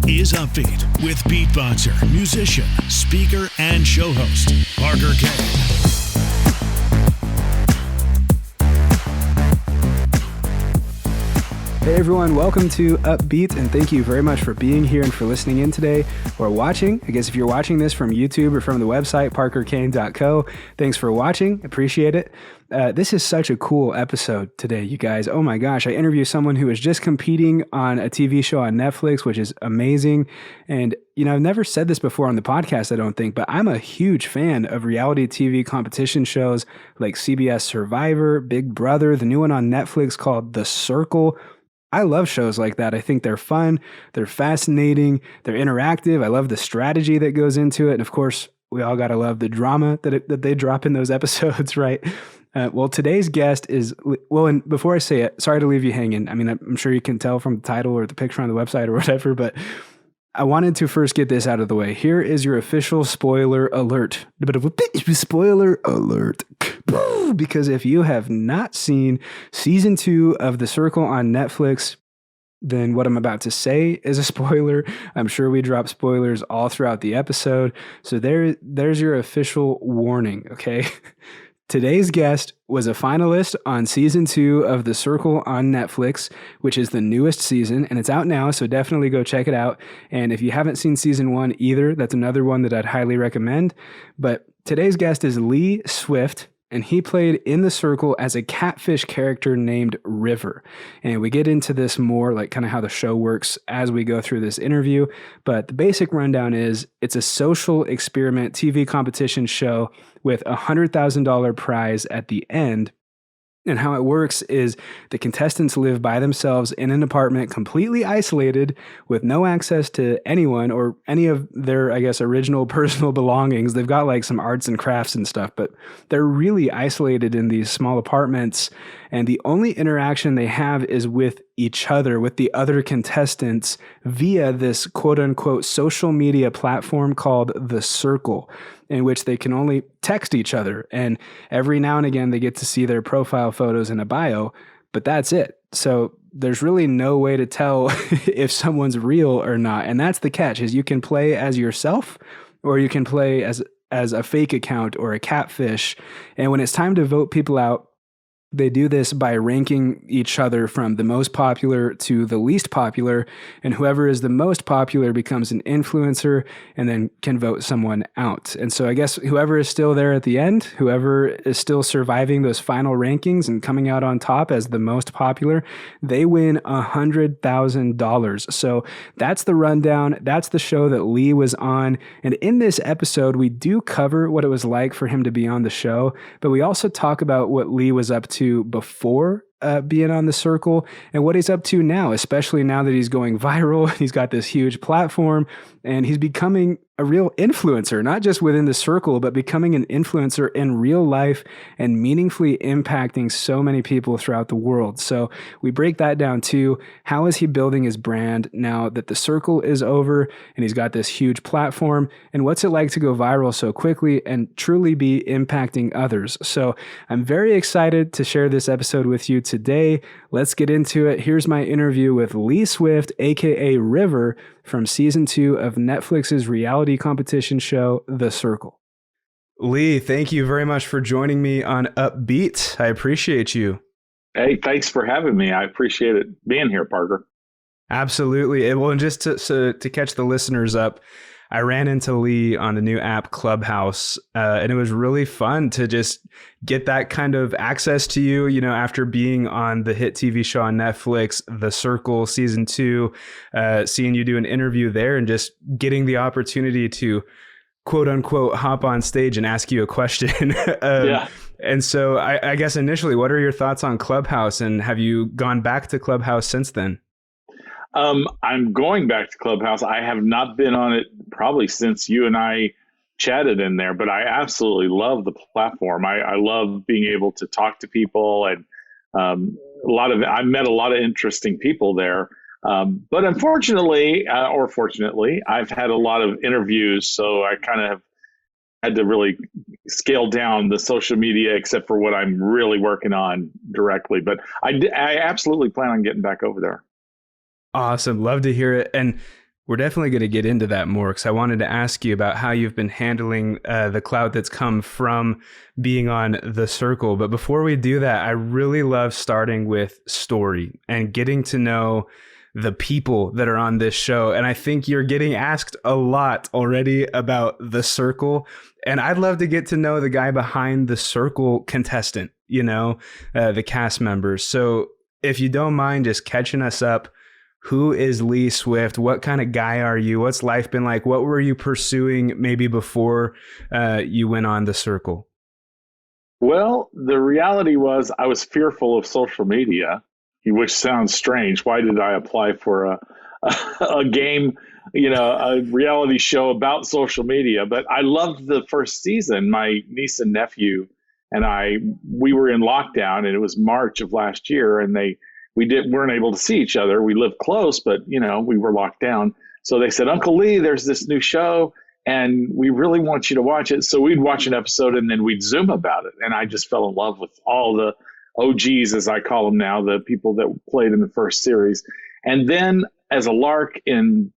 is Upbeat with beatboxer, musician, speaker, and show host, Parker K. Hey everyone, welcome to Upbeat, and thank you very much for being here and for listening in today or watching. I guess if you're watching this from YouTube or from the website, parkerkane.co, thanks for watching. Appreciate it. This is such a cool episode today, you guys. Oh my gosh, I interview someone who is just competing on a TV show on Netflix, which is amazing. And, you know, I've never said this before on the podcast, I don't think, but I'm a huge fan of reality TV competition shows like CBS Survivor, Big Brother, the new one on Netflix called The Circle. I love shows like that. I think they're fun, they're fascinating, they're interactive. I love the strategy that goes into it. And of course, we all got to love the drama that they drop in those episodes, right? Well, today's guest is, and before I say it, sorry to leave you hanging. I mean, I'm sure you can tell from the title or the picture on the website or whatever, but I wanted to first get this out of the way. Here is your official spoiler alert. A bit of a spoiler alert. Because if you have not seen season 2 of The Circle on Netflix, then what I'm about to say is a spoiler. I'm sure we drop spoilers all throughout the episode. So there's your official warning, okay? Today's guest was a finalist on season 2 of The Circle on Netflix, which is the newest season, and it's out now, so definitely go check it out. And if you haven't seen season 1 either, that's another one that I'd highly recommend. But today's guest is Lee Swift, and he played in The Circle as a catfish character named River. And we get into this more, like kind of how the show works as we go through this interview. But the basic rundown is it's a social experiment TV competition show with a $100,000 prize at the end. And how it works is the contestants live by themselves in an apartment completely isolated with no access to anyone or any of their, I guess, original personal belongings. They've got like some arts and crafts and stuff, but they're really isolated in these small apartments. And the only interaction they have is with each other, with the other contestants via this quote unquote social media platform called The Circle, in which they can only text each other. And every now and again, they get to see their profile photos in a bio, but that's it. So there's really no way to tell if someone's real or not. And that's the catch, is you can play as yourself or you can play as a fake account or a catfish. And when it's time to vote people out, they do this by ranking each other from the most popular to the least popular, and whoever is the most popular becomes an influencer and then can vote someone out. And so I guess whoever is still there at the end, whoever is still surviving those final rankings and coming out on top as the most popular, they win $100,000. So that's the rundown. That's the show that Lee was on. And in this episode, we do cover what it was like for him to be on the show, but we also talk about what Lee was up to before being on The Circle and what he's up to now, especially now that he's going viral. He's got this huge platform and he's becoming a real influencer, not just within The Circle, but becoming an influencer in real life and meaningfully impacting so many people throughout the world. So we break that down too. How is he building his brand now that The Circle is over and he's got this huge platform? And what's it like to go viral so quickly and truly be impacting others? So I'm very excited to share this episode with you today. Let's get into it. Here's my interview with Lee Swift, aka River, from season 2 of Netflix's reality competition show, The Circle. Lee, thank you very much for joining me on Upbeat. I appreciate you. Hey, thanks for having me. I appreciate it being here, Parker. Absolutely. Well, and just to catch the listeners up, I ran into Lee on the new app Clubhouse, and it was really fun to just get that kind of access to you, you know, after being on the hit TV show on Netflix, The Circle season 2, seeing you do an interview there and just getting the opportunity to quote unquote hop on stage and ask you a question. Yeah. And so I guess initially, what are your thoughts on Clubhouse, and have you gone back to Clubhouse since then? I'm going back to Clubhouse. I have not been on it probably since you and I chatted in there, but I absolutely love the platform. I love being able to talk to people, and I met a lot of interesting people there. But unfortunately, or fortunately, I've had a lot of interviews, so I kind of have had to really scale down the social media, except for what I'm really working on directly. But I absolutely plan on getting back over there. Awesome. Love to hear it. And We're definitely going to get into that more because I wanted to ask you about how you've been handling the clout that's come from being on The Circle. But before we do that, I really love starting with story and getting to know the people that are on this show. And I think you're getting asked a lot already about The Circle. And I'd love to get to know the guy behind The Circle contestant, the cast members. So if you don't mind just catching us up, who is Lee Swift? What kind of guy are you? What's life been like? What were you pursuing maybe before you went on The Circle? Well, the reality was I was fearful of social media, which sounds strange. Why did I apply for a game, a reality show about social media? But I loved the first season. My niece and nephew and we were in lockdown, and it was March of last year, and weren't able to see each other. We lived close, but we were locked down. So they said, Uncle Lee, there's this new show and we really want you to watch it. So we'd watch an episode and then we'd Zoom about it. And I just fell in love with all the OGs, as I call them now, the people that played in the first series. And then as a lark in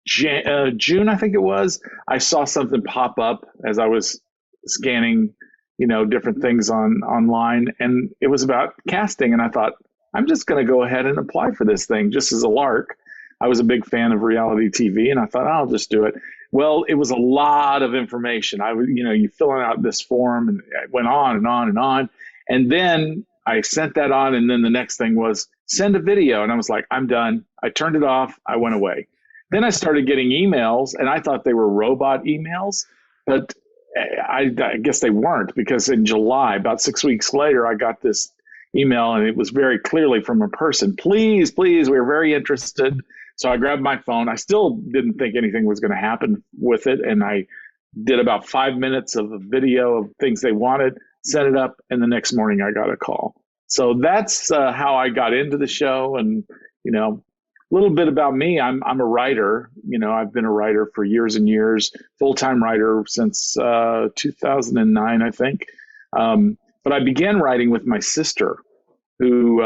June, I think it was, I saw something pop up as I was scanning, different things online. And it was about casting. And I thought, I'm just going to go ahead and apply for this thing just as a lark. I was a big fan of reality TV, and I thought, I'll just do it. Well, it was a lot of information. You filling out this form, and it went on and on and on. And then I sent that on, and then the next thing was send a video. And I was like, I'm done. I turned it off. I went away. Then I started getting emails, and I thought they were robot emails, but I guess they weren't, because in July, about 6 weeks later, I got this email, and it was very clearly from a person. Please, we're very interested. So I grabbed my phone. I still didn't think anything was going to happen with it. And I did about 5 minutes of a video of things they wanted, set it up, and the next morning I got a call. So that's how I got into the show. And, a little bit about me. I'm a writer. I've been a writer for years and years, full-time writer since 2009, I think. But I began writing with my sister, who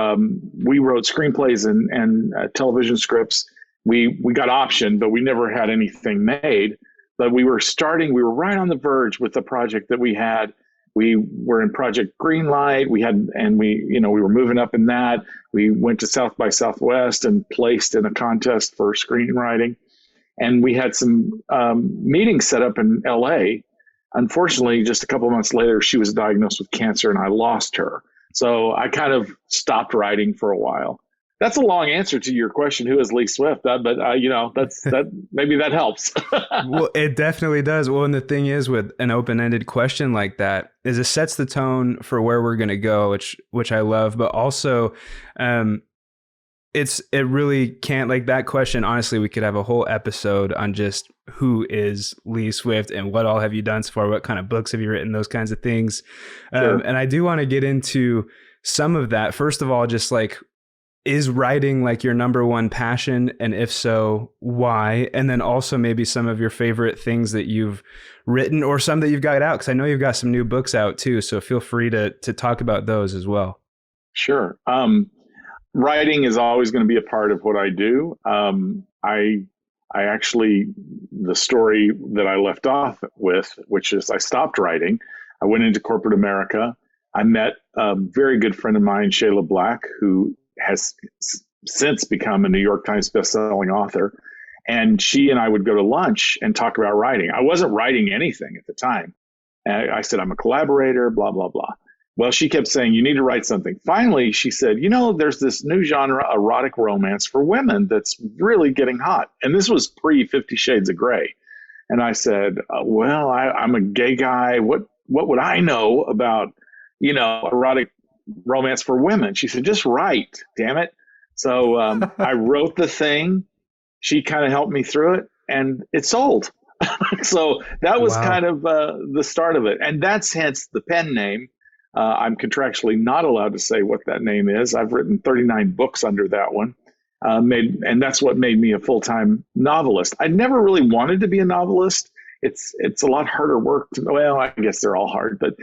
we wrote screenplays and television scripts. We got optioned, but we never had anything made. But we were right on the verge with the project that we had. We were in Project Greenlight. We were moving up in that. We went to South by Southwest and placed in a contest for screenwriting. And we had some meetings set up in LA. Unfortunately, just a couple of months later, she was diagnosed with cancer and I lost her. So I kind of stopped writing for a while. That's a long answer to your question, who is Lee Swift? But maybe that helps. Well, it definitely does. Well, and the thing is, with an open-ended question like that, is it sets the tone for where we're going to go, which I love. But also, it really can't, like, that question. Honestly, we could have a whole episode on just who is Lee Swift and what all have you done so far? What kind of books have you written? Those kinds of things. Sure. And I do want to get into some of that. First of all, just like, is writing like your number one passion? And if so, why? And then also maybe some of your favorite things that you've written or some that you've got out, because I know you've got some new books out too. So feel free to talk about those as well. Sure. Writing is always going to be a part of what I do. I actually, the story that I left off with, which is I stopped writing. I went into corporate America. I met a very good friend of mine, Shayla Black, who has since become a New York Times bestselling author. And she and I would go to lunch and talk about writing. I wasn't writing anything at the time. And I said, I'm a collaborator, blah, blah, blah. Well, she kept saying, you need to write something. Finally, she said, there's this new genre, erotic romance for women, that's really getting hot. And this was pre 50 Shades of Grey. And I said, well, I'm a gay guy. What would I know about, erotic romance for women? She said, just write, damn it. So I wrote the thing. She kind of helped me through it, and it sold. So that was kind of the start of it. And that's hence the pen name. I'm contractually not allowed to say what that name is. I've written 39 books under that one. And that's what made me a full-time novelist. I never really wanted to be a novelist. It's a lot harder work I guess they're all hard, but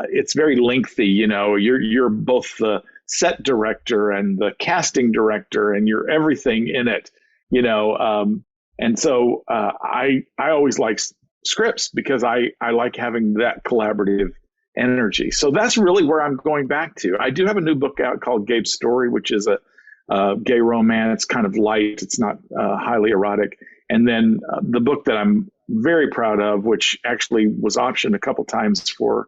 it's very lengthy. You're both the set director and the casting director, and you're everything in it. And so I always like scripts because I like having that collaborative energy. So that's really where I'm going back to. I do have a new book out called Gabe's Story, which is a gay romance, kind of light. It's not highly erotic. And then the book that I'm very proud of, which actually was optioned a couple times for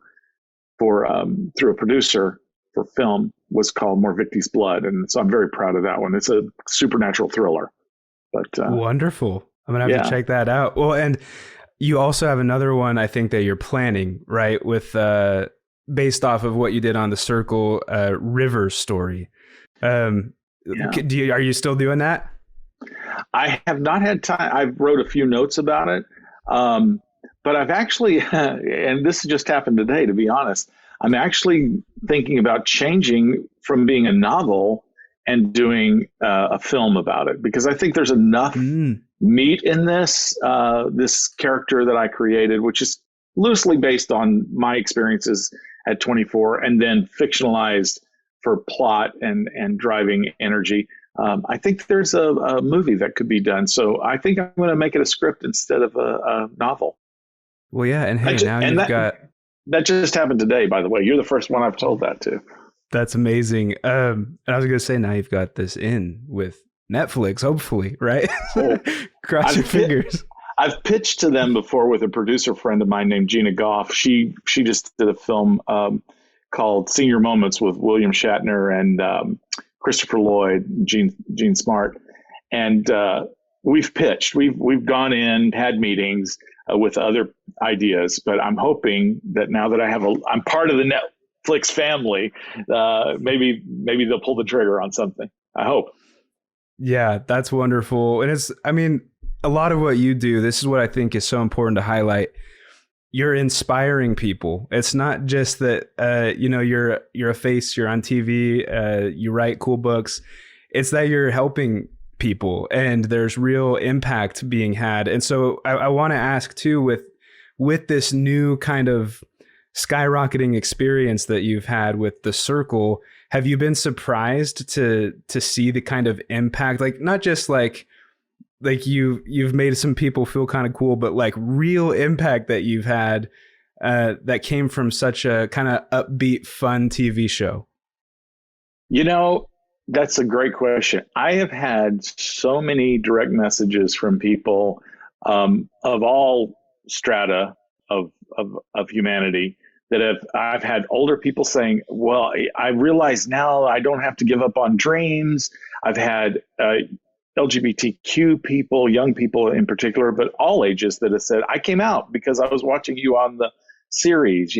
through a producer for film, was called More Victi's Blood. And so I'm very proud of that one. It's a supernatural thriller. But wonderful. I'm going to have to check that out. Well, and you also have another one, I think, that you're planning, right? With based off of what you did on The Circle, River Story. Are you still doing that? I have not had time. I wrote a few notes about it. But I've actually, and this just happened today, to be honest, I'm actually thinking about changing from being a novel and doing a film about it, because I think there's enough meat in this character that I created, which is loosely based on my experiences at 24 and then fictionalized for plot and driving energy. I think there's a movie that could be done. So I think I'm going to make it a script instead of a novel. Well, yeah. And hey, that just happened today, by the way. You're the first one I've told that to. That's amazing. And I was going to say, now you've got this in with Netflix, hopefully, right? Cool. Cross your fingers. I've pitched to them before with a producer friend of mine named Gina Goff. She just did a film called Senior Moments with William Shatner and Christopher Lloyd, Gene Smart. And we've pitched. We've gone in, had meetings with other ideas, but I'm hoping that now that I'm part of the Netflix family, maybe they'll pull the trigger on something. I hope. Yeah, that's wonderful. And a lot of what you do, this is what I think is so important to highlight. You're inspiring people. It's not just that, you're a face, you're on TV, you write cool books. It's that you're helping people and there's real impact being had. And so I want to ask too, with this new kind of skyrocketing experience that you've had with The Circle, have you been surprised to see the kind of impact, like not just like you've made some people feel kind of cool, but like real impact that you've had that came from such a kind of upbeat, fun TV show? That's a great question. I have had so many direct messages from people of all strata of humanity that I've had older people saying, well, I realize now I don't have to give up on dreams. I've had LGBTQ people, young people in particular, but all ages that have said, I came out because I was watching you on the series,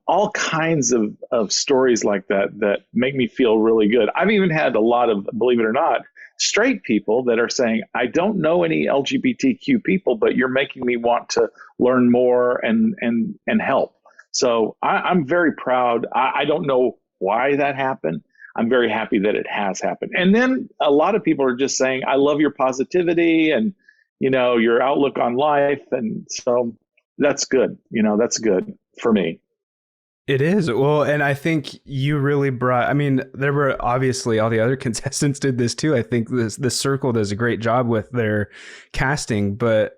all kinds of stories like that make me feel really good. I've even had a lot of, believe it or not, straight people that are saying, I don't know any LGBTQ people, but you're making me want to learn more and help. So I'm very proud. I don't know why that happened. I'm very happy that it has happened. And then a lot of people are just saying, I love your positivity and, your outlook on life. And so that's good. That's good for me. It is. Well, and I think you really brought, there were obviously all the other contestants did this too. I think the Circle does a great job with their casting, but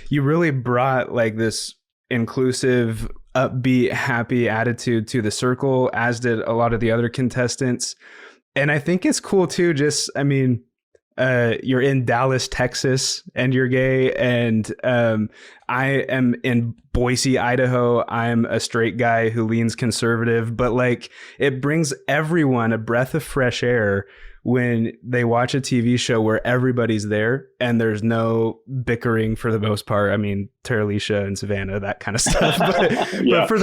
you really brought like this inclusive, upbeat, happy attitude to The Circle, as did a lot of the other contestants. And I think it's cool too, you're in Dallas, Texas, and you're gay, and I am in Boise, Idaho. I'm a straight guy who leans conservative, but like it brings everyone a breath of fresh air when they watch a TV show where everybody's there and there's no bickering for the most part. Terralisha and Savannah, that kind of stuff. But for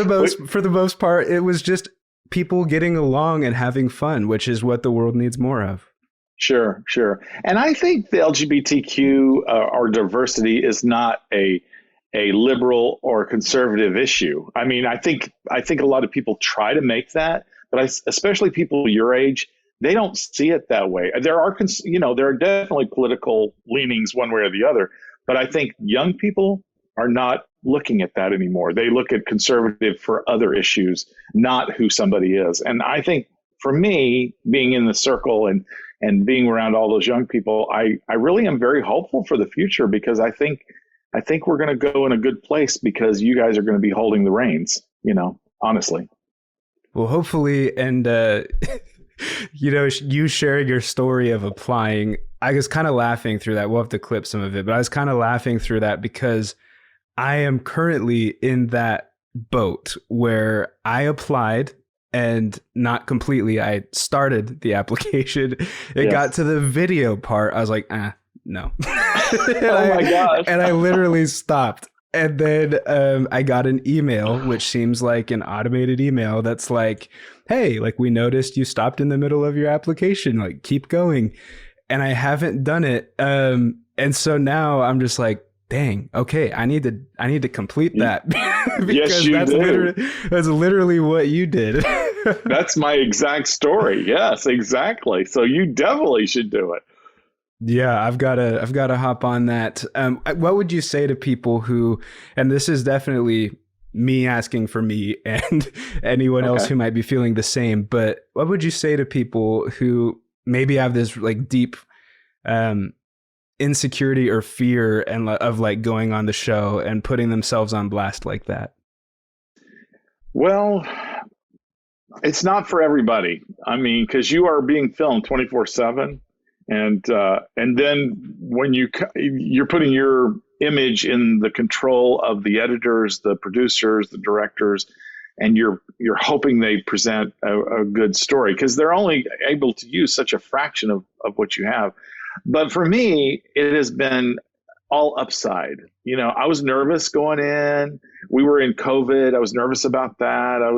the most part, it was just people getting along and having fun, which is what the world needs more of. Sure. And I think the LGBTQ or diversity is not a liberal or conservative issue. I think a lot of people try to make that, but especially people your age, they don't see it that way. There are definitely political leanings one way or the other, but I think young people are not looking at that anymore. They look at conservative for other issues, not who somebody is. And I think for me, being in The Circle and and being around all those young people, I really am very hopeful for the future, because I think we're going to go in a good place because you guys are going to be holding the reins, honestly. Well, hopefully. And, you sharing your story of applying, I was kind of laughing through that. We'll have to clip some of it, but I was kind of laughing through that because I am currently in that boat where I applied and not completely. I started the application. It got to the video part. I was like, no. Oh my gosh. And I literally stopped. And then I got an email, which seems like an automated email that's like, hey, like, we noticed you stopped in the middle of your application, like, keep going. And I haven't done it. And so now I'm just like, dang, okay, I need to complete that. Because that's literally what you did. That's my exact story. Yes, exactly. So you definitely should do it. Yeah, I've got to hop on that. What would you say to people who, and this is definitely me asking for me and anyone else who might be feeling the same, but what would you say to people who maybe have this like deep insecurity or fear and of like going on the show and putting themselves on blast like that? Well, it's not for everybody. I mean, because you are being filmed 24/7. And then when you're putting your image in the control of the editors, the producers, the directors, and you're hoping they present a good story, because they're only able to use such a fraction of what you have. But for me, it has been all upside. I was nervous going in. We were in COVID. I was nervous about that. I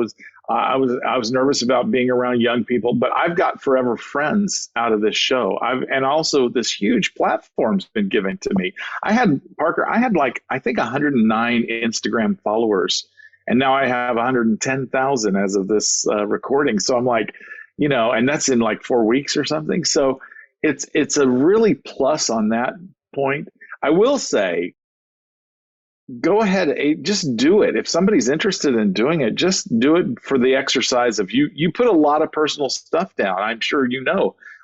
was nervous about being around young people, but I've got forever friends out of this show. And also this huge platform's been given to me. I had like, I think 109 Instagram followers, and now I have 110,000 as of this recording. So I'm like, and that's in like 4 weeks or something. So it's a really plus on that point. I will say, go ahead, just do it. If somebody's interested in doing it, just do it for the exercise of you put a lot of personal stuff down. I'm sure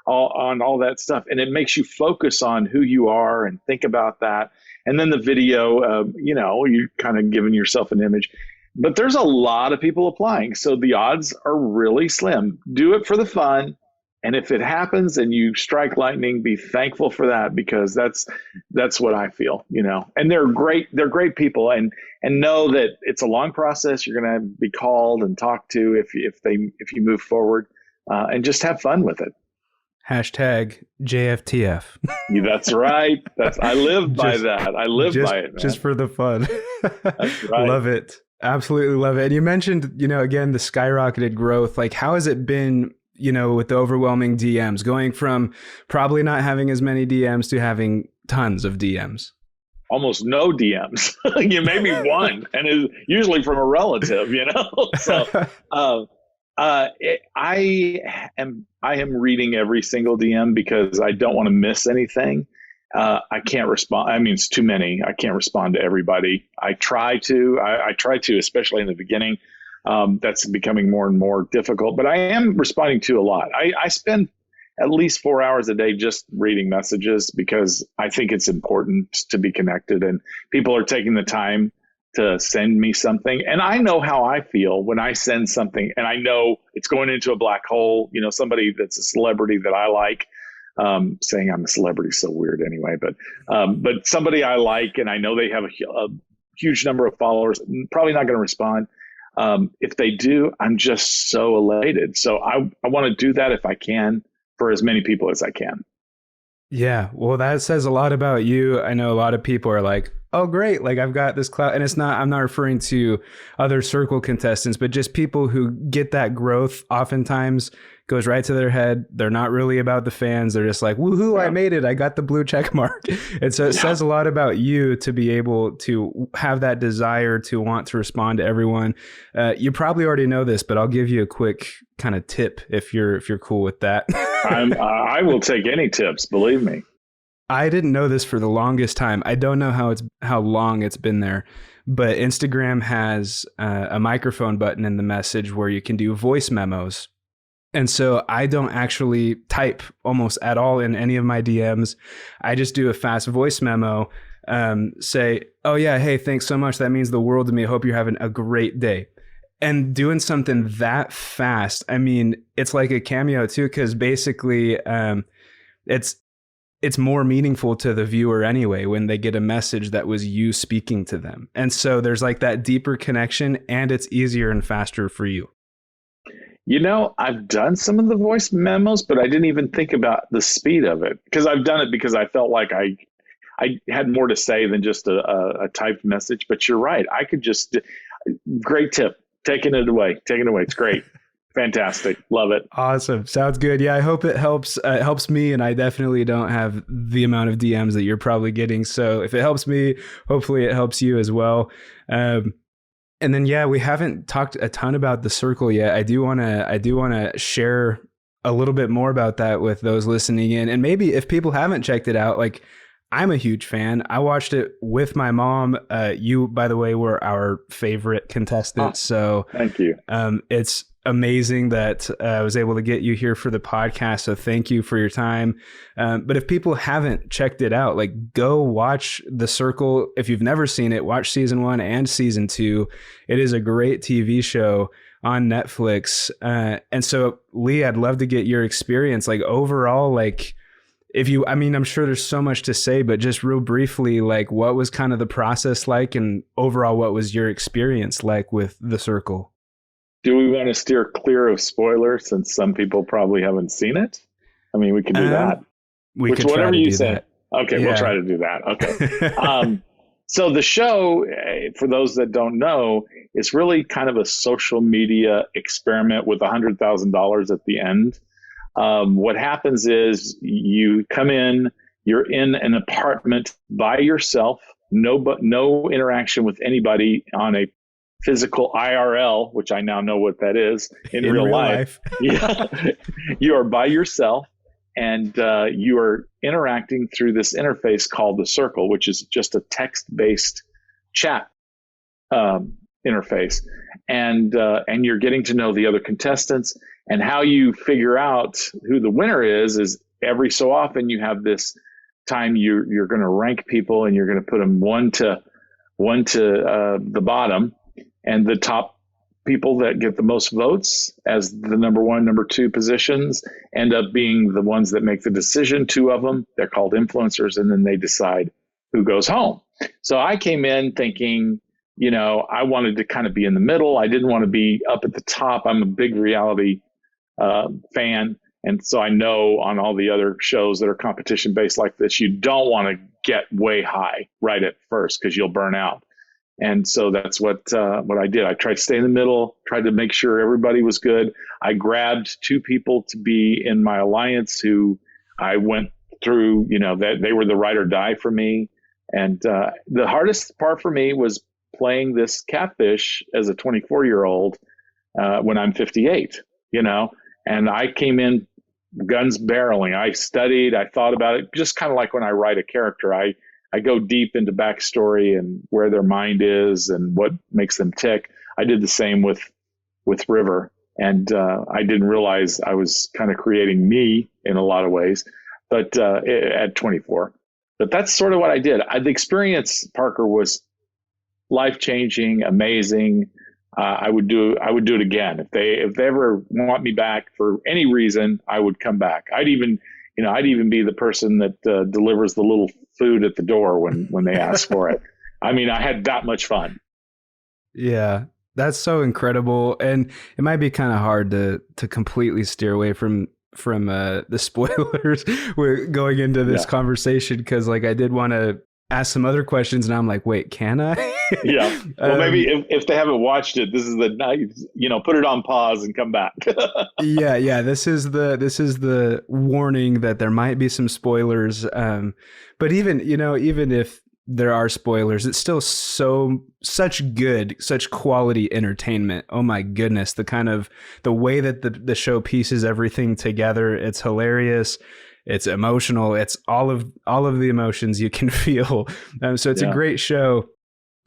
all that stuff, and it makes you focus on who you are and think about that. And then the video, you're kind of giving yourself an image. But there's a lot of people applying, so the odds are really slim. Do it for the fun. And if it happens and you strike lightning, be thankful for that, because that's what I feel, and they're great people, and know that it's a long process. You're going to be called and talked to if you move forward, and just have fun with it. Hashtag JFTF. That's right. I live by that. I live by it, man. Just for the fun. That's right. Love it. Absolutely love it. And you mentioned, again, the skyrocketed growth. Like, how has it been, with the overwhelming DMs, going from probably not having as many DMs to having tons of DMs? Almost no DMs. You maybe one, and it's usually from a relative, So I am reading every single DM because I don't want to miss anything. I can't respond. I mean, it's too many. I can't respond to everybody. I try to, especially in the beginning. That's becoming more and more difficult, but I am responding to a lot. I spend at least 4 hours a day just reading messages, because I think it's important to be connected, and people are taking the time to send me something. And I know how I feel when I send something and I know it's going into a black hole, somebody that's a celebrity that I like, saying I'm a celebrity is so weird anyway, but somebody I like, and I know they have a huge number of followers, probably not going to respond. If they do, I'm just so elated. So I want to do that if I can, for as many people as I can. Yeah. Well, that says a lot about you. I know a lot of people are like, oh, great. Like, I've got this clout. And I'm not referring to other circle contestants, but just people who get that growth oftentimes goes right to their head. They're not really about the fans. They're just like, woohoo, I made it. I got the blue check mark. And so it says a lot about you to be able to have that desire to want to respond to everyone. You probably already know this, but I'll give you a quick kind of tip if you're cool with that. I will take any tips, believe me. I didn't know this for the longest time. I don't know how long it's been there, but Instagram has a microphone button in the message where you can do voice memos. And so I don't actually type almost at all in any of my DMs. I just do a fast voice memo, say, oh yeah, hey, thanks so much. That means the world to me. I hope you're having a great day. And doing something that fast, I mean, it's like a cameo too, because basically it's more meaningful to the viewer anyway when they get a message that was you speaking to them. And so there's like that deeper connection, and it's easier and faster for you. You know, I've done some of the voice memos, but I didn't even think about the speed of it, because I've done it because I felt like I had more to say than just a typed message. But you're right. I could just, great tip, taking it away. It's great. Fantastic. Love it. Awesome. Sounds good. Yeah, I hope it helps. It helps me, and I definitely don't have the amount of DMs that you're probably getting. So if it helps me, hopefully it helps you as well. And then, yeah, we haven't talked a ton about the circle yet. I do want to share a little bit more about that with those listening in. And maybe if people haven't checked it out, like, I'm a huge fan. I watched it with my mom. You, by the way, were our favorite contestant. So thank you. It's amazing that I was able to get you here for the podcast. So thank you for your time. But if people haven't checked it out, like, go watch The Circle. If you've never seen it, watch season 1 and season 2. It is a great TV show on Netflix. And so, Lee, I'd love to get your experience, like, overall, like, I'm sure there's so much to say, but just real briefly, like, what was kind of the process like, and overall, what was your experience like with The Circle? Do we want to steer clear of spoilers, since some people probably haven't seen it? I mean, we can do that. Whatever you say. Okay, yeah. We'll try to do that. Okay. So the show, for those that don't know, is really kind of a social media experiment with $100,000 at the end. What happens is you come in, you're in an apartment by yourself, no interaction with anybody on a physical IRL, which I now know what that is, in real life. Yeah. You are by yourself, and you are interacting through this interface called The Circle, which is just a text-based chat interface. And you're getting to know the other contestants. And how you figure out who the winner is every so often you have this time you're going to rank people, and you're going to put them one to the bottom, and the top people that get the most votes as the number 1, number 2 positions end up being the ones that make the decision. 2 of them, they're called influencers, and then they decide who goes home. So I came in thinking, you know, I wanted to kind of be in the middle. I didn't want to be up at the top. I'm a big reality fan. And so I know on all the other shows that are competition based like this, you don't want to get way high right at first, because you'll burn out. And so that's what I did. I tried to stay in the middle, tried to make sure everybody was good. I grabbed 2 people to be in my alliance who I went through, you know, that they were the ride or die for me. And the hardest part for me was playing this catfish as a 24-year-old when I'm 58, you know. And I came in guns barreling. I studied, I thought about it, just kind of like when I write a character. I go deep into backstory and where their mind is and what makes them tick. I did the same with River. And I didn't realize I was kind of creating me in a lot of ways, but at 24. But that's sort of what I did. The experience, Parker, was life-changing, amazing. I would do it again. If they ever want me back for any reason, I would come back. I'd even be the person that delivers the little food at the door when they ask for it. I mean, I had that much fun. Yeah, that's so incredible. And it might be kind of hard to completely steer away from the spoilers we're going into this conversation, because like I did want to ask some other questions, and I'm like, wait, can I? Yeah. Well, maybe if they haven't watched it, this is the night, you know, put it on pause and come back. Yeah. This is the warning that there might be some spoilers. But even if there are spoilers, it's still such quality entertainment. Oh my goodness. The way that the show pieces everything together. It's hilarious. It's emotional. It's all of the emotions you can feel. So it's a great show.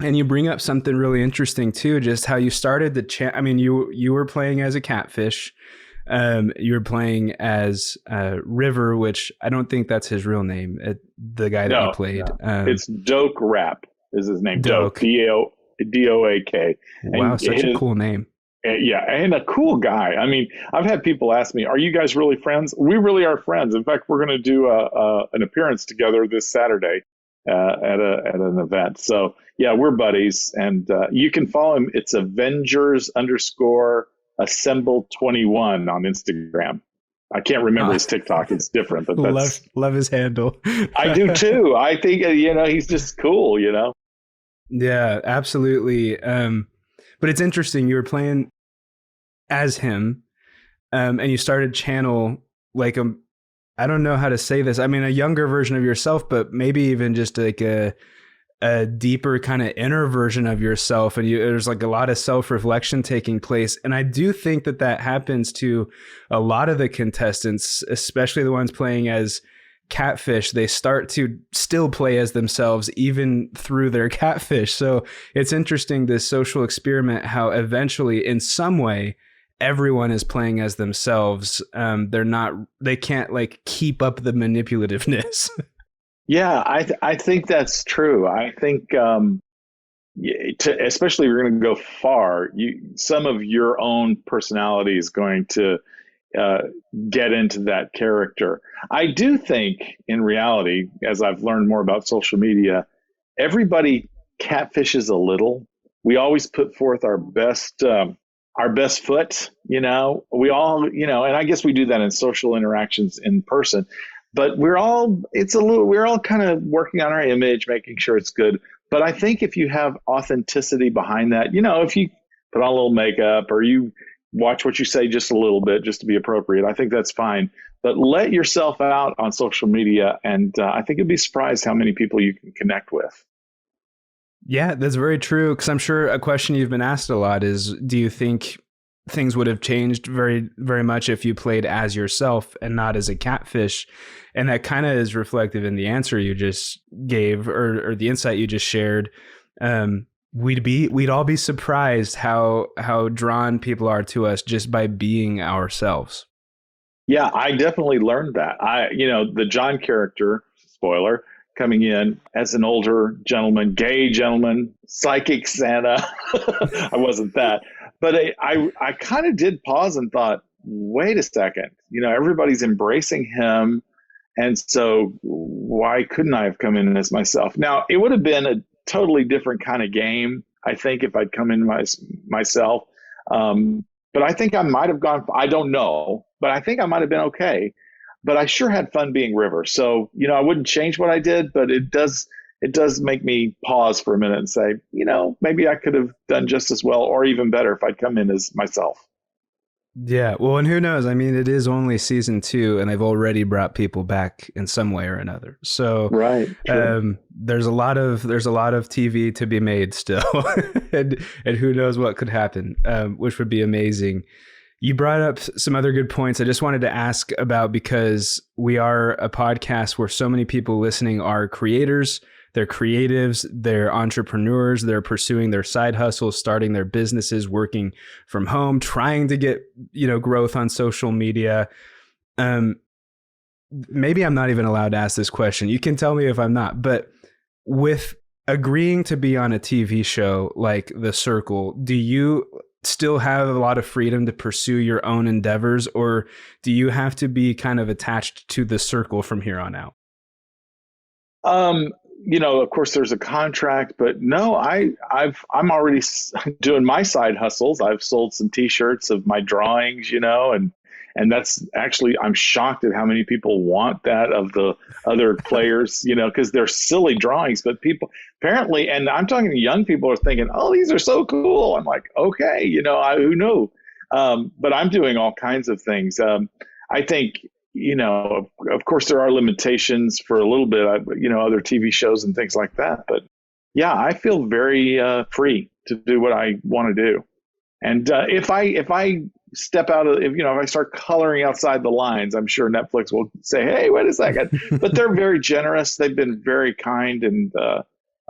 And you bring up something really interesting too, just how you started the I mean, you were playing as a catfish. You were playing as River, which I don't think that's his real name. The guy that you played. No. It's Doak Rap is his name. Doak. Doak. Wow, And such a cool name. Yeah, and a cool guy. I mean, I've had people ask me, "Are you guys really friends?" We really are friends. In fact, we're going to do an appearance together this Saturday at an event. So yeah, we're buddies, and you can follow him. It's Avengers_Assemble21 on Instagram. I can't remember his TikTok. It's different, but that's love his handle. I do too. I think he's just cool. Yeah, absolutely. But it's interesting. You were playing as him, and you started channel like I don't know how to say this. I mean, a younger version of yourself, but maybe even just like a deeper kind of inner version of yourself. And there's like a lot of self-reflection taking place. And I do think that happens to a lot of the contestants, especially the ones playing as catfish. They start to still play as themselves even through their catfish. So it's interesting, this social experiment, how eventually in some way everyone is playing as themselves. They can't like keep up the manipulativeness. Yeah, I think that's true. I think especially if you're going to go far, some of your own personality is going to get into that character. I do think in reality, as I've learned more about social media, everybody catfishes a little. We always put forth our best foot, we all, and I guess we do that in social interactions in person, but we're all kind of working on our image, making sure it's good. But I think if you have authenticity behind that, if you put on a little makeup or you watch what you say just a little bit, just to be appropriate, I think that's fine. But let yourself out on social media, and I think you'd be surprised how many people you can connect with. Yeah, that's very true. Because I'm sure a question you've been asked a lot is, do you think things would have changed very, very much if you played as yourself and not as a catfish? And that kind of is reflective in the answer you just gave, or the insight you just shared. We'd all be surprised how drawn people are to us just by being ourselves. Yeah, I definitely learned that. The John character, spoiler, coming in as an older gentleman, gay gentleman, psychic Santa. I wasn't that, but I kind of did pause and thought, wait a second, everybody's embracing him. And so why couldn't I have come in as myself? Now, it would have been a totally different kind of game, I think, if I'd come in myself. But I think I might have gone, I don't know, but I think I might have been okay. But I sure had fun being River. So, I wouldn't change what I did, but it does make me pause for a minute and say, maybe I could have done just as well or even better if I'd come in as myself. Yeah, well, and who knows? I mean, it is only season 2, and they've already brought people back in some way or another. So, right, there's a lot of TV to be made still, and who knows what could happen, which would be amazing. You brought up some other good points I just wanted to ask about, because we are a podcast where so many people listening are creators. They're creatives, they're entrepreneurs, they're pursuing their side hustles, starting their businesses, working from home, trying to get, growth on social media. Maybe I'm not even allowed to ask this question. You can tell me if I'm not, but with agreeing to be on a TV show like The Circle, do you still have a lot of freedom to pursue your own endeavors, or do you have to be kind of attached to The Circle from here on out? Of course there's a contract, but no, I'm already doing my side hustles. I've sold some t-shirts of my drawings, and that's actually, I'm shocked at how many people want that of the other players, because they're silly drawings, but people apparently, and I'm talking to young people, are thinking, oh, these are so cool. I'm like, okay, who knew? But I'm doing all kinds of things. I think, of course there are limitations for a little bit, other TV shows and things like that. But yeah, I feel very free to do what I want to do. And if I step out of, if I start coloring outside the lines, I'm sure Netflix will say, hey, wait a second. But they're very generous. They've been very kind and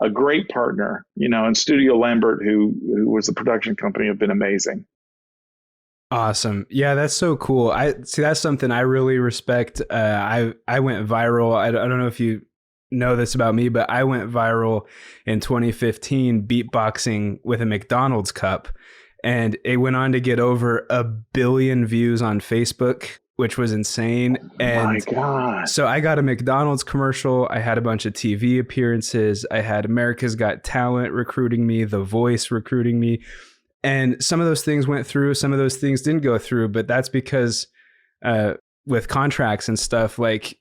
a great partner, and Studio Lambert, who was the production company, have been amazing. Awesome. Yeah, that's so cool. I see that's something I really respect. I went viral. I don't know if you know this about me, but I went viral in 2015 beatboxing with a McDonald's cup, and it went on to get over 1 billion views on Facebook, which was insane. And My God. so I got a McDonald's commercial. I had a bunch of TV appearances. I had America's Got Talent recruiting me, The Voice recruiting me. And some of those things went through, some of those things didn't go through, but that's because with contracts and stuff, like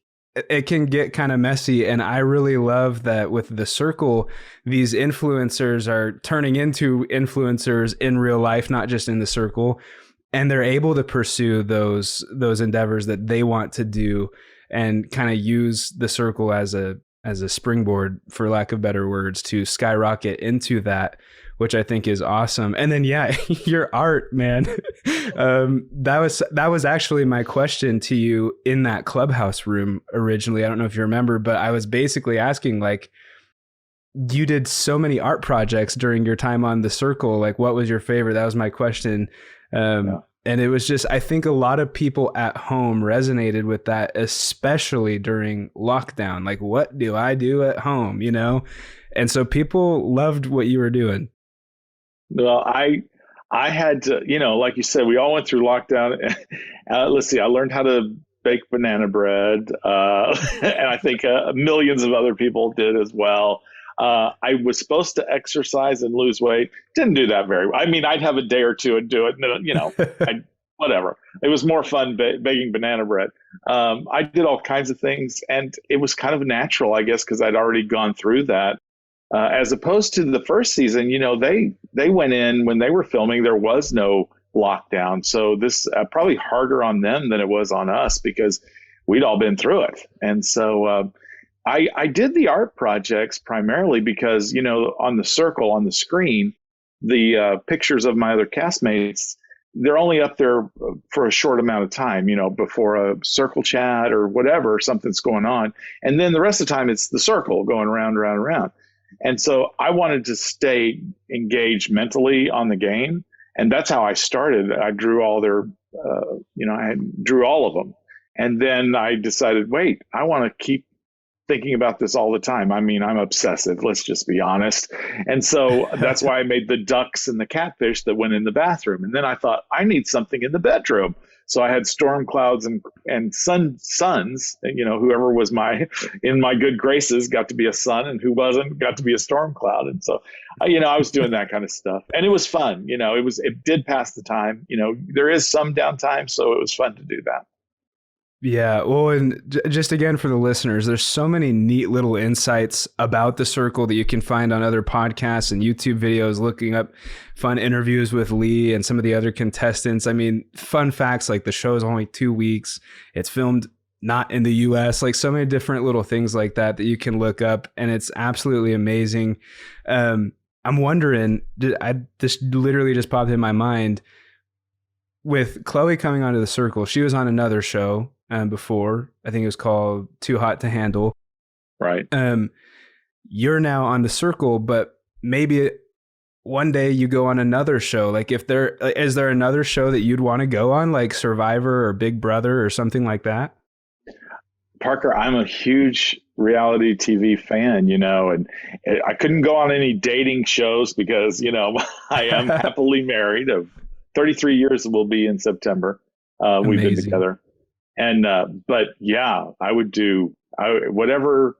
it can get kind of messy. And I really love that with the circle, these influencers are turning into influencers in real life, not just in the circle. And they're able to pursue those endeavors that they want to do and kind of use the circle as a springboard, for lack of better words, to skyrocket into that, which I think is awesome. And then, yeah, your art, man, that was actually my question to you in that Clubhouse room originally. I don't know if you remember, but I was basically asking, like, you did so many art projects during your time on the circle. Like, what was your favorite? That was my question. Yeah. And it was just, I think a lot of people at home resonated with that, especially during lockdown. Like, what do I do at home? You know? And so people loved what you were doing. Well, I had to, like you said, we all went through lockdown. Let's see, I learned how to bake banana bread. And I think millions of other people did as well. I was supposed to exercise and lose weight. Didn't do that very well. I mean, I'd have a day or two and do it. And, whatever. It was more fun baking banana bread. I did all kinds of things, and it was kind of natural, I guess, because I'd already gone through that. As opposed to the first season, they went in when they were filming. There was no lockdown, so this probably harder on them than it was on us because we'd all been through it. And so I did the art projects primarily because, on the circle, on the screen, the pictures of my other castmates, they're only up there for a short amount of time, before a circle chat or whatever, something's going on. And then the rest of the time, it's the circle going around. And so I wanted to stay engaged mentally on the game. And that's how I started. I drew all their, I drew all of them. And then I decided, wait, I want to keep thinking about this all the time. I mean, I'm obsessive, let's just be honest. And so that's why I made the ducks and the catfish that went in the bathroom. And then I thought, I need something in the bedroom. So I had storm clouds and suns, whoever was in my good graces got to be a sun, and who wasn't got to be a storm cloud. And so, I was doing that kind of stuff, and it was fun. It did pass the time. There is some downtime, so it was fun to do that. Yeah, well, and just again for the listeners, there's so many neat little insights about the circle that you can find on other podcasts and YouTube videos, looking up fun interviews with Lee and some of the other contestants. I mean, fun facts like the show is only 2 weeks. It's filmed not in the US, like so many different little things like that you can look up, and it's absolutely amazing. I'm wondering, this literally just popped in my mind, with Chloe coming onto the circle, she was on another show before. I think it was called Too Hot to Handle. Right. You're now on the circle, but maybe one day you go on another show. Like, is there another show that you'd want to go on, like Survivor or Big Brother or something like that? Parker, I'm a huge reality TV fan, and I couldn't go on any dating shows because, I am happily married of 33 years will be in September. We've been together. And, but yeah, I would do whoever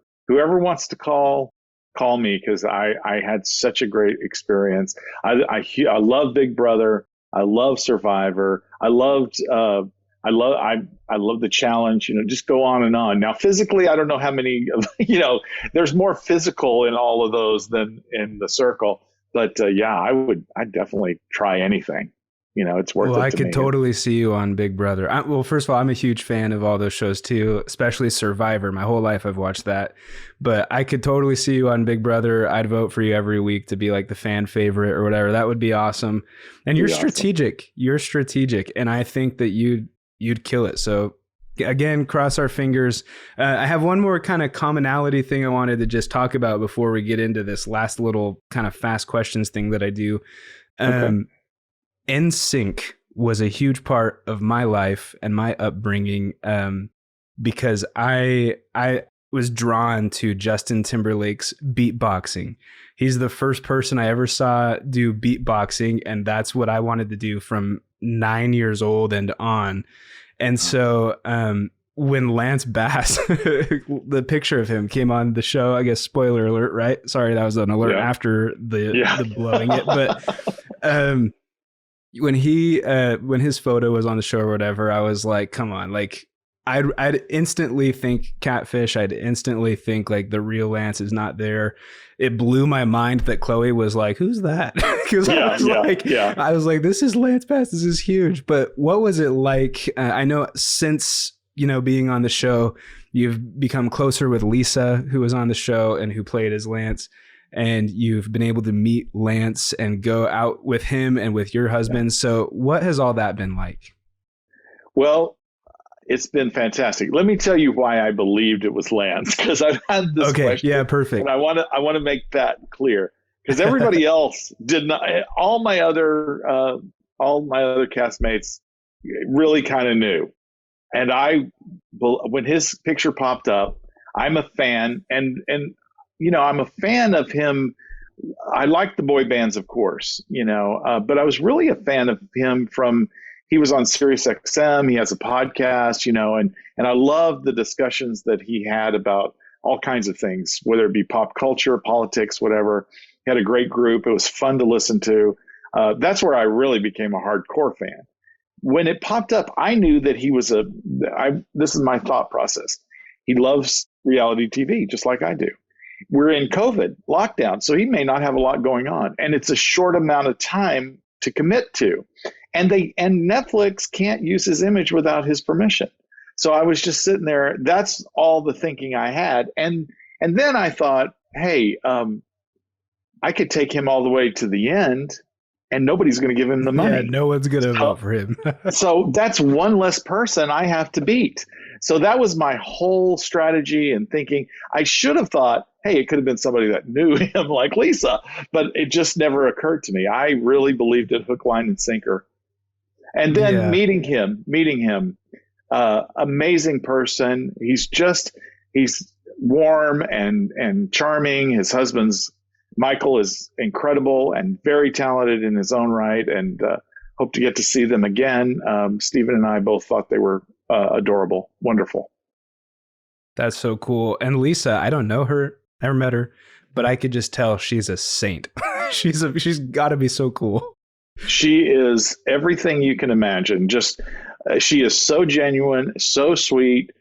wants to call me, because I had such a great experience. I love Big Brother. I love Survivor. I love the challenge, Just go on and on. Now, physically, I don't know how many, there's more physical in all of those than in the circle. But yeah, I'd definitely try anything. It's worth it. Well, I to could me. totally see you on Big Brother. Well, first of all, I'm a huge fan of all those shows too, especially Survivor. My whole life I've watched that. But I could totally see you on Big Brother. I'd vote for you every week to be like the fan favorite or whatever. That would be awesome. And you're strategic. Awesome. You're strategic. And I think that you'd kill it. So again, cross our fingers. I have one more kind of commonality thing I wanted to just talk about before we get into this last little kind of fast questions thing that I do. Okay. NSYNC was a huge part of my life and my upbringing, because I was drawn to Justin Timberlake's beatboxing. He's the first person I ever saw do beatboxing, and that's what I wanted to do from 9 years old and on. And so when Lance Bass, the picture of him came on the show, I guess, spoiler alert, right? Sorry, that was an alert after the blowing it. But when his photo was on the show or whatever, I was like, come on, like, I'd instantly think catfish. I'd instantly think like the real Lance is not there. It blew my mind that Chloe was like, "Who's that?" Because I was like, "This is Lance Bass. This is huge." But what was it like? I know since being on the show, you've become closer with Lisa, who was on the show and who played as Lance, and you've been able to meet Lance and go out with him and with your husband. So, what has all that been like? Well, it's been fantastic. Let me tell you why I believed it was Lance, because I've had this question. Yeah, perfect. And I want to make that clear, because everybody else did not. All my other castmates really kind of knew, and when his picture popped up, I'm a fan, and I'm a fan of him. I like the boy bands, of course, but I was really a fan of him from. He was on Sirius XM. He has a podcast, and I love the discussions that he had about all kinds of things, whether it be pop culture, politics, whatever. He had a great group. It was fun to listen to. That's where I really became a hardcore fan. When it popped up, I knew that he was this is my thought process. He loves reality TV, just like I do. We're in COVID lockdown, so he may not have a lot going on, and it's a short amount of time to commit to. And Netflix can't use his image without his permission. So I was just sitting there. That's all the thinking I had. And then I thought, hey, I could take him all the way to the end and nobody's going to give him the money. Yeah, no one's going to vote for him. So that's one less person I have to beat. So that was my whole strategy and thinking. I should have thought, hey, it could have been somebody that knew him like Lisa, but it just never occurred to me. I really believed it hook, line, and sinker. And then meeting him, amazing person. He's warm and charming. His husband's Michael is incredible and very talented in his own right, and hope to get to see them again. Stephen and I both thought they were adorable, wonderful. That's so cool. And Lisa, I don't know her, never met her, but I could just tell she's a saint. She's got to be so cool. She is everything you can imagine. Just she is so genuine, so sweet,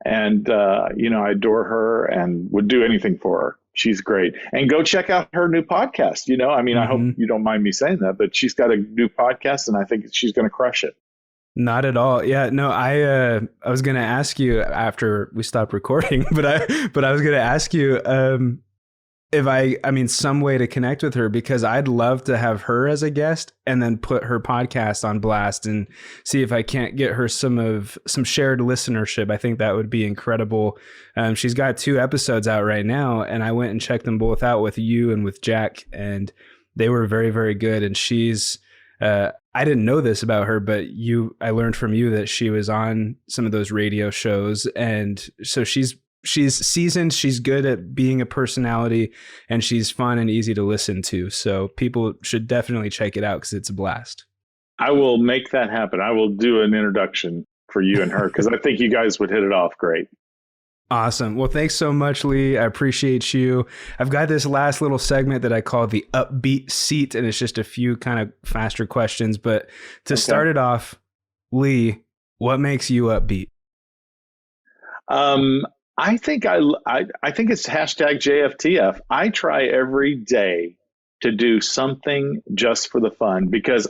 and I adore her and would do anything for her. She's great. And go check out her new podcast. I hope you don't mind me saying that, but she's got a new podcast, and I think she's going to crush it. Not at all. Yeah, no, I was going to ask you after we stopped recording, but I was going to ask you if some way to connect with her, because I'd love to have her as a guest and then put her podcast on blast and see if I can't get her some shared listenership. I think that would be incredible. She's got 2 episodes out right now, and I went and checked them both out with you and with Jack, and they were very, very good. And she's, I didn't know this about her, but I learned from you that she was on some of those radio shows. And so she's seasoned, she's good at being a personality, and she's fun and easy to listen to. So people should definitely check it out because it's a blast. I will make that happen. I will do an introduction for you and her because I think you guys would hit it off great. Awesome. Well, thanks so much, Lee. I appreciate you. I've got this last little segment that I call the upbeat seat, and it's just a few kind of faster questions. But to start it off, Lee, what makes you upbeat? I think it's hashtag JFTF. I try every day to do something just for the fun, because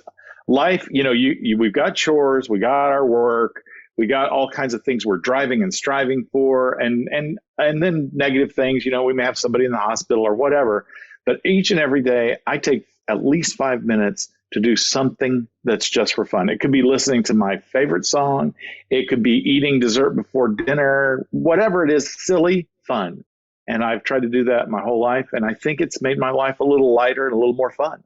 life, we've got chores, we got our work, we got all kinds of things we're driving and striving for, and then negative things, we may have somebody in the hospital or whatever. But each and every day, I take at least 5 minutes to do something that's just for fun. It could be listening to my favorite song. It could be eating dessert before dinner, whatever it is, silly, fun. And I've tried to do that my whole life. And I think it's made my life a little lighter and a little more fun.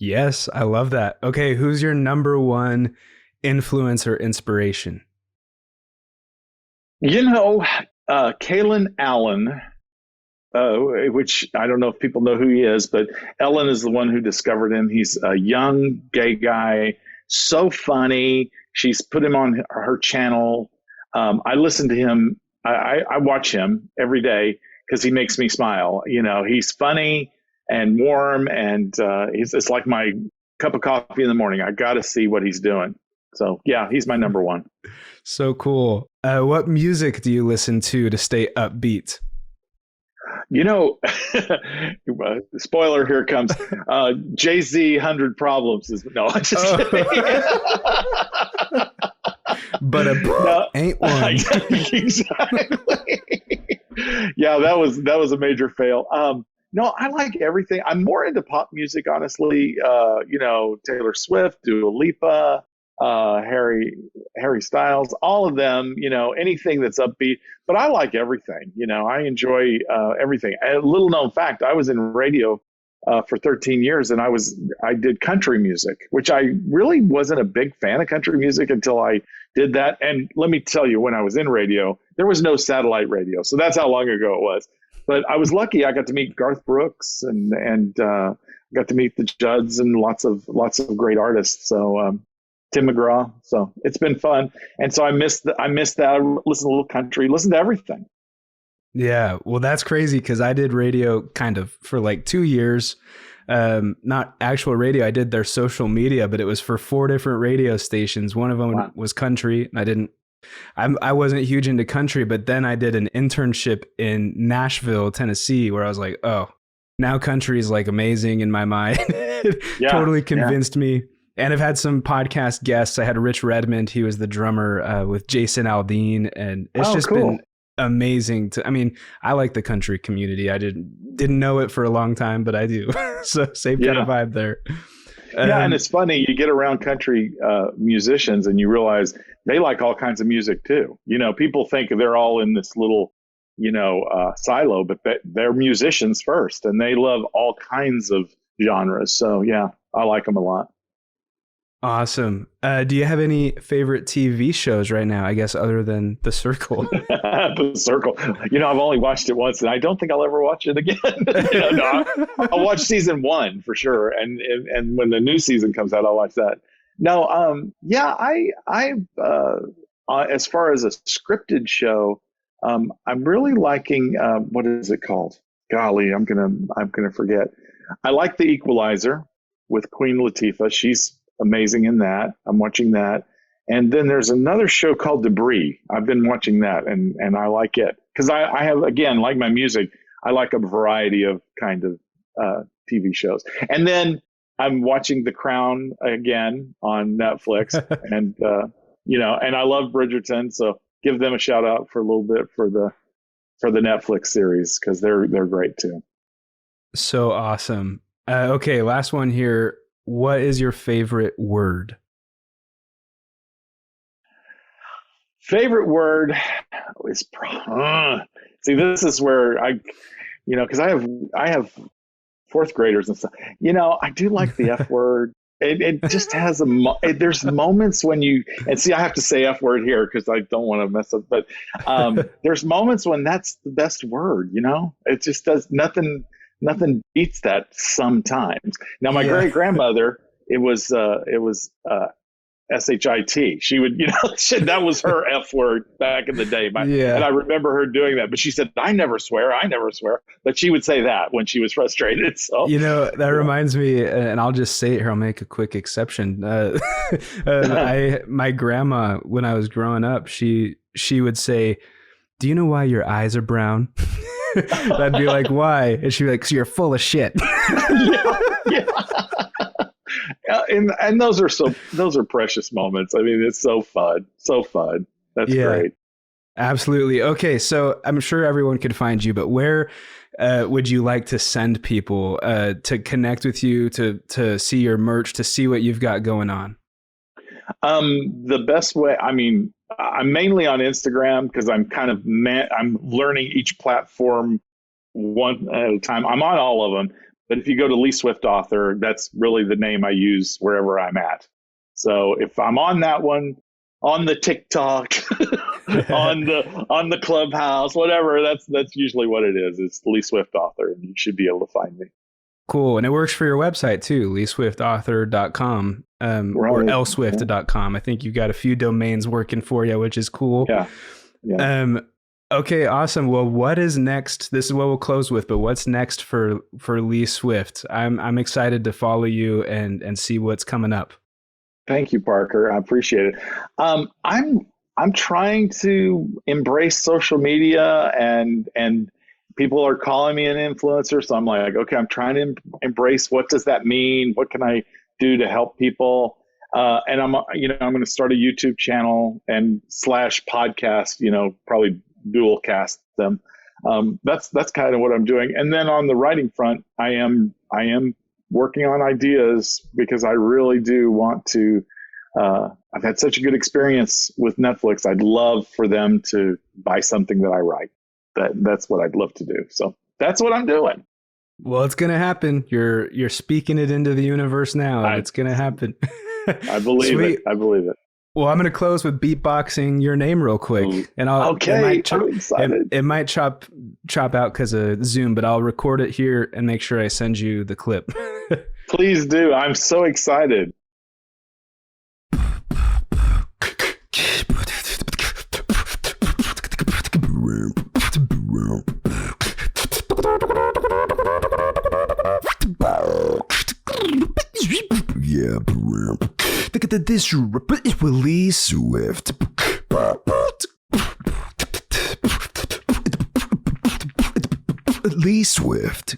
Yes, I love that. Okay, who's your number one influence or inspiration? Kalen Allen, which I don't know if people know who he is, but Ellen is the one who discovered him. He's a young gay guy, so funny. She's put him on her channel. I listen to him. I watch him every day because he makes me smile. He's funny and warm, and it's like my cup of coffee in the morning. I got to see what he's doing. So yeah, he's my number one. So cool. What music do you listen to stay upbeat? Spoiler, here comes Jay-Z 100 Problems is no, I'm just kidding. But ain't one. Exactly. Yeah, that was a major fail. No, I like everything. I'm more into pop music, honestly. Taylor Swift, Dua Lipa, Harry Styles, all of them, anything that's upbeat, but I like everything. I enjoy everything. A little known fact, I was in radio for 13 years, and I did country music, which I really wasn't a big fan of country music until I did that. And let me tell you, when I was in radio, there was no satellite radio. So that's how long ago it was. But I was lucky. I got to meet Garth Brooks and got to meet the Judds and lots of great artists. So Tim McGraw. So it's been fun. And so I missed that. I listen to a little country, listen to everything. Yeah. Well, that's crazy because I did radio kind of for like 2 years. Not actual radio. I did their social media, but it was for 4 different radio stations. One of them was country. And I wasn't huge into country, but then I did an internship in Nashville, Tennessee, where I was like, oh, now country is like amazing in my mind. Totally convinced me. And I've had some podcast guests. I had Rich Redmond. He was the drummer with Jason Aldean. And it's been amazing. I like the country community. I didn't know it for a long time, but I do. So same kind of vibe there. And it's funny. You get around country musicians and you realize they like all kinds of music too. People think they're all in this little, silo, but they're musicians first and they love all kinds of genres. So yeah, I like them a lot. Awesome. Do you have any favorite TV shows right now, I guess, other than The Circle? The Circle. I've only watched it once and I don't think I'll ever watch it again. I'll watch season 1 for sure. And when the new season comes out, I'll watch that. No, as far as a scripted show, I'm really liking, what is it called? Golly, I'm gonna forget. I like The Equalizer with Queen Latifah. She's amazing in that. I'm watching that. And then there's another show called Debris. I've been watching that and I like it because I have, again, like my music, I like a variety of kind of TV shows. And then I'm watching The Crown again on Netflix and, and I love Bridgerton. So give them a shout out for a little bit for the Netflix series because they're great too. So awesome. Okay. Last one here. What is your favorite word? Favorite word is see, this is where because I have 4th graders and stuff. I do like the F word. It just has there's moments when and see, I have to say F word here because I don't want to mess up, but there's moments when that's the best word. It just does nothing beats that sometimes. Now, my great grandmother, it was SHIT. She would, that was her F word back in the day. And I remember her doing that. But she said, I never swear. But she would say that when she was frustrated. So, that reminds me, and I'll just say it here. I'll make a quick exception. My grandma, when I was growing up, she would say, do you know why your eyes are brown? I'd be like, why? And she'd be like, so you're full of shit. Yeah. And those are precious moments. It's so fun. That's great. Absolutely. Okay. So I'm sure everyone could find you, but where would you like to send people to connect with you, to see your merch, to see what you've got going on? The best way, I'm mainly on Instagram because I'm I'm learning each platform one at a time. I'm on all of them, But if you go to Lee Swift Author, that's really the name I use wherever I'm at. So if I'm on that one, on the TikTok, on the Clubhouse, whatever, that's usually what it is. It's Lee Swift Author, and you should be able to find me. Cool. And it works for your website too, leeswiftauthor.com or lswift.com. I think you've got a few domains working for you, which is cool. Yeah. Okay, awesome. Well, what is next? This is what we'll close with, but what's next for Lee Swift? I'm excited to follow you and see what's coming up. Thank you, Parker. I appreciate it. I'm trying to embrace social media, and people are calling me an influencer. So I'm like, okay, I'm trying to embrace, what does that mean? What can I do to help people? And I'm going to start a YouTube channel and / podcast, probably dual cast them. That's kind of what I'm doing. And then on the writing front, I am working on ideas, because I really do want to, I've had such a good experience with Netflix. I'd love for them to buy something that I write. That's what I'd love to do. So that's what I'm doing. Well, it's going to happen. You're speaking it into the universe now. It's going to happen. I believe it. I believe it. Well, I'm going to close with beatboxing your name real quick, and I'm excited. It might chop out because of Zoom, but I'll record it here and make sure I send you the clip. Please do. I'm so excited. Yeah, look at this with Lee Swift. Lee Swift.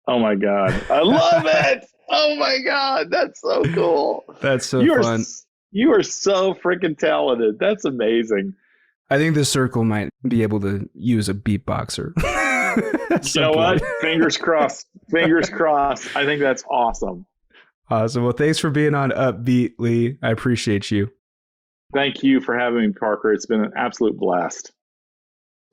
Oh my God. I love it. Oh my God. That's so cool. That's so fun. You are so freaking talented. That's amazing. I think the circle might be able to use a beatboxer. You know what? Fingers crossed. Fingers crossed. I think that's awesome. Awesome. Well, thanks for being on Upbeat, Lee. I appreciate you. Thank you for having me, Parker. It's been an absolute blast.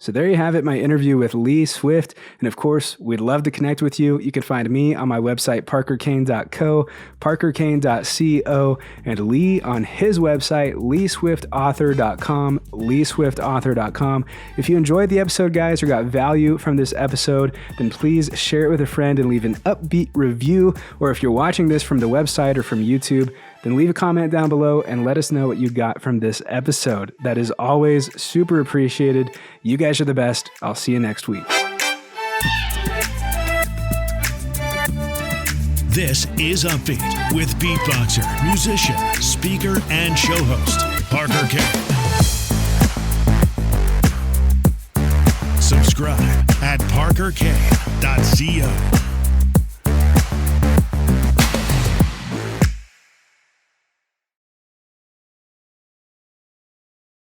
So there you have it, my interview with Lee Swift. And of course, we'd love to connect with you. You can find me on my website, parkerkane.co, parkerkane.co, and Lee on his website, leeswiftauthor.com, leeswiftauthor.com. If you enjoyed the episode, guys, or got value from this episode, then please share it with a friend and leave an upbeat review. Or if you're watching this from the website or from YouTube, then leave a comment down below and let us know what you got from this episode. That is always super appreciated. You guys are the best. I'll see you next week. This is Upbeat with beatboxer, musician, speaker, and show host, Parker Kane. Subscribe at parkerkane.co.